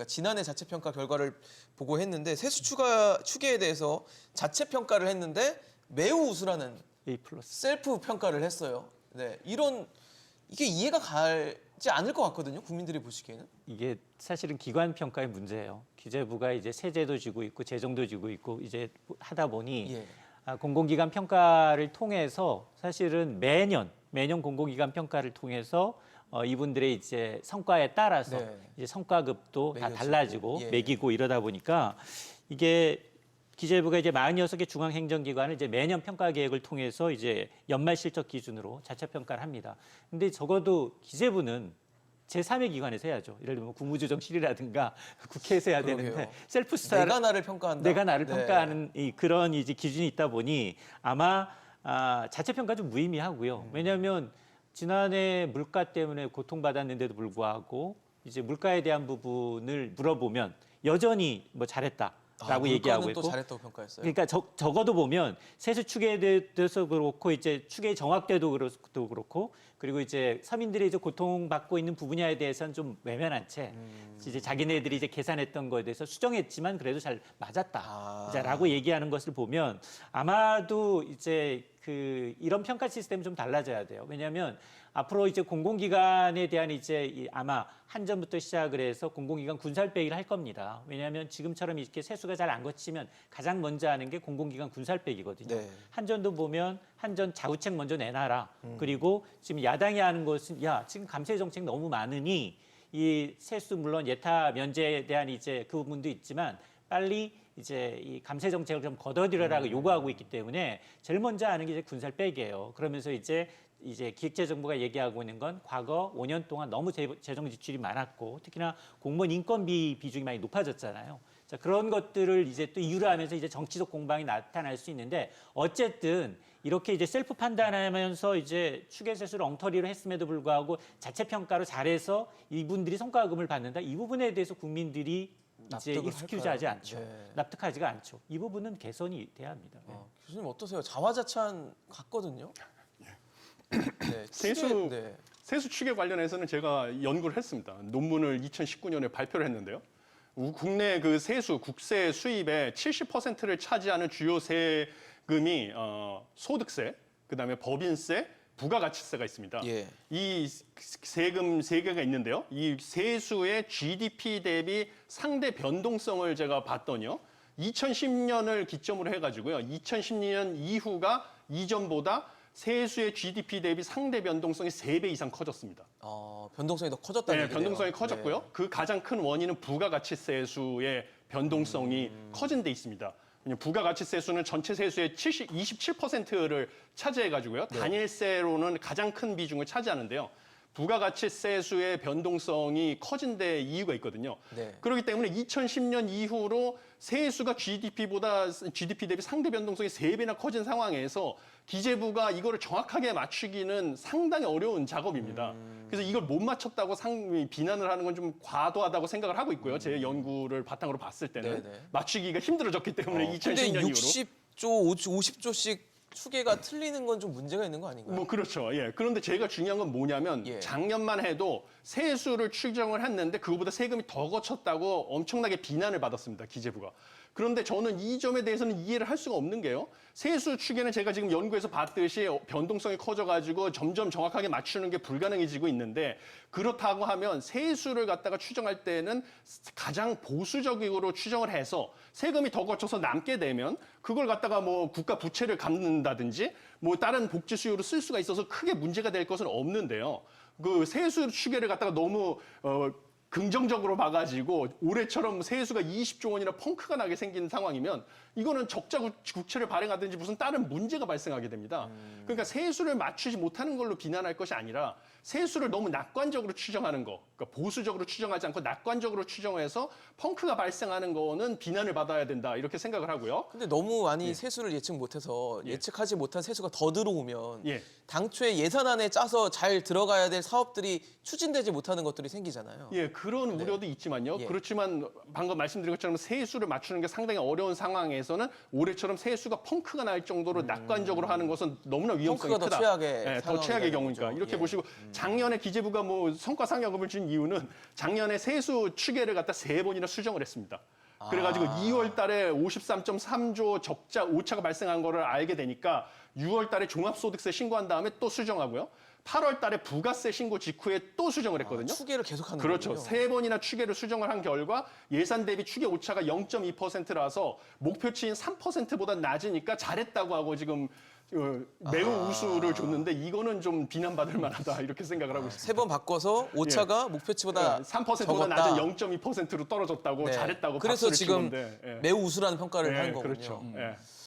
그러니까 지난해 자체평가 결과를 보고 했는데 세수 추계에 대해서 자체평가를 했는데 매우 우수라는 A+. 셀프 평가를 했어요. 네, 이게 이해가 가지 않을 것 같거든요. 국민들이 보시기에는. 이게 사실은 기관 평가의 문제예요. 기재부가 이제 세제도 지고 있고 재정도 지고 있고 이제 하다 보니 예. 공공기관 평가를 통해서 사실은 매년 공공기관 평가를 통해서 이분들의 이제 성과에 따라서 네. 이제 성과급도 다 매겨지고, 달라지고 예. 매기고 이러다 보니까 이게 기재부가 이제 46개 중앙행정기관을 이제 매년 평가 계획을 통해서 이제 연말 실적 기준으로 자체 평가를 합니다. 근데 적어도 기재부는 제3의 기관에서 해야죠. 예를 들면 국무조정실이라든가 국회에서 해야 그러게요. 되는데 셀프 스타를 내가 나를 평가한다. 내가 나를 네. 평가하는 그런 이제 기준이 있다 보니 아마 자체 평가 좀 무의미하고요. 왜냐하면 지난해 물가 때문에 고통받았는데도 불구하고 이제 물가에 대한 부분을 물어보면 여전히 뭐 잘했다라고 얘기하고 물가는 있고. 또 잘했다고 평가했어요. 그러니까 적어도 보면 세수 추계에 대해서 그렇고 이제 추계 정확도도 그렇고 그리고 이제 서민들이 이제 고통받고 있는 부분야에 대해서는 좀 외면한 채 이제 자기네들이 이제 계산했던 거에 대해서 수정했지만 그래도 잘 맞았다라고 얘기하는 것을 보면 아마도 이제 이런 평가 시스템이 좀 달라져야 돼요. 왜냐하면 앞으로 이제 공공기관에 대한 이제 아마 한전부터 시작을 해서 공공기관 군살빼기를 할 겁니다. 왜냐하면 지금처럼 이렇게 세수가 잘 안 거치면 가장 먼저 하는 게 공공기관 군살빼기거든요. 네. 한전도 보면 한전 자구책 먼저 내놔라. 그리고 지금 야당이 하는 것은 지금 감세 정책 너무 많으니 이 세수 물론 예타 면제에 대한 이제 그 부분도 있지만 빨리 이제 이 감세 정책을 좀 걷어들여라고 요구하고 있기 때문에 제일 먼저 하는 게 이제 군살 빼기예요. 그러면서 이제 기획재정부가 얘기하고 있는 건 과거 5년 동안 너무 재정 지출이 많았고 특히나 공무원 인건비 비중이 많이 높아졌잖아요. 자, 그런 것들을 이제 또 이유로 하면서 이제 정치적 공방이 나타날 수 있는데 어쨌든 이렇게 이제 셀프 판단하면서 이제 추계세수를 엉터리로 했음에도 불구하고 자체 평가로 잘해서 이분들이 성과금을 받는다. 이 부분에 대해서 국민들이 이제 납득을 익스큐즈하지 할까요? 않죠. 네. 납득하지가 않죠. 이 부분은 개선이 돼야 합니다. 네. 교수님 어떠세요? 자화자찬 같거든요. 네, 세수 추계 관련해서는 제가 연구를 했습니다. 논문을 2019년에 발표를 했는데요. 국내 그 국세 수입의 70%를 차지하는 주요 세금이 소득세, 그다음에 법인세, 부가가치세가 있습니다. 예. 이 세금 세 개가 있는데요. 이 세수의 GDP 대비 상대 변동성을 제가 봤더니요. 2010년을 기점으로 해가지고요. 2010년 이후가 이전보다 세수의 GDP 대비 상대 변동성이 3배 이상 커졌습니다. 변동성이 더 커졌다는 네, 얘기네요. 변동성이 커졌고요. 네. 그 가장 큰 원인은 부가가치세수의 변동성이 커진 데 있습니다. 부가가치세수는 전체 세수의 27%를 차지해가지고요. 단일세로는 가장 큰 비중을 차지하는데요. 부가가치세수의 변동성이 커진 데 이유가 있거든요. 네. 그렇기 때문에 2010년 이후로 세수가 GDP 대비 상대 변동성이 3배나 커진 상황에서 기재부가 이거를 정확하게 맞추기는 상당히 어려운 작업입니다. 그래서 이걸 못 맞췄다고 비난을 하는 건 좀 과도하다고 생각을 하고 있고요. 제 연구를 바탕으로 봤을 때는 네네. 맞추기가 힘들어졌기 때문에 근데 2010년 이후로. 60조, 50조씩 추계가 틀리는 건 좀 문제가 있는 거 아닌가요? 뭐 그렇죠. 예. 그런데 제가 중요한 건 뭐냐면 예. 작년만 해도 세수를 추정을 했는데 그거보다 세금이 더 거쳤다고 엄청나게 비난을 받았습니다. 기재부가. 그런데 저는 이 점에 대해서는 이해를 할 수가 없는 게요. 세수 추계는 제가 지금 연구에서 봤듯이 변동성이 커져가지고 점점 정확하게 맞추는 게 불가능해지고 있는데 그렇다고 하면 세수를 갖다가 추정할 때는 가장 보수적으로 추정을 해서 세금이 더 거쳐서 남게 되면 그걸 갖다가 뭐 국가 부채를 갚는다든지 뭐 다른 복지 수요로 쓸 수가 있어서 크게 문제가 될 것은 없는데요. 그 세수 추계를 갖다가 너무 긍정적으로 봐가지고 올해처럼 세수가 20조 원이나 펑크가 나게 생긴 상황이면 이거는 적자 국채를 발행하든지 무슨 다른 문제가 발생하게 됩니다. 그러니까 세수를 맞추지 못하는 걸로 비난할 것이 아니라 세수를 너무 낙관적으로 추정하는 거, 그러니까 보수적으로 추정하지 않고 낙관적으로 추정해서 펑크가 발생하는 거는 비난을 받아야 된다 이렇게 생각을 하고요. 근데 너무 많이 세수를 예측 못해서 예측하지 못한 세수가 더 들어오면 예. 당초에 예산안에 짜서 잘 들어가야 될 사업들이 추진되지 못하는 것들이 생기잖아요. 예, 그런 우려도 있지만요. 예. 그렇지만 방금 말씀드린 것처럼 세수를 맞추는 게 상당히 어려운 상황에서는 올해처럼 세수가 펑크가 날 정도로 낙관적으로 하는 것은 너무나 위험성이 펑크가 더 크다. 최악의 더 상황이 최악의 되는 경우니까 거죠. 이렇게 예. 보시고 작년에 기재부가 뭐 성과 상여금을 준 이유는 작년에 세수 추계를 갖다 3번이나 수정을 했습니다. 그래가지고 2월 달에 53.3조 적자 오차가 발생한 거를 알게 되니까 6월 달에 종합소득세 신고한 다음에 또 수정하고요. 8월 달에 부가세 신고 직후에 또 수정을 했거든요. 추계를 계속하는 그렇죠. 거군요. 3번이나 추계를 수정을 한 결과 예산 대비 추계 오차가 0.2%라서 목표치인 3%보다 낮으니까 잘했다고 하고 지금 매우 우수를 줬는데 이거는 좀 비난받을 만하다 이렇게 생각을 하고 있습니다. 3번 바꿔서 오차가 목표치보다 3%보다 적었다. 낮은 0.2%로 떨어졌다고 네. 잘했다고 그래서 박수를 친 지금 건데. 예. 매우 우수라는 평가를 예, 하는 거군요. 그렇죠. 예.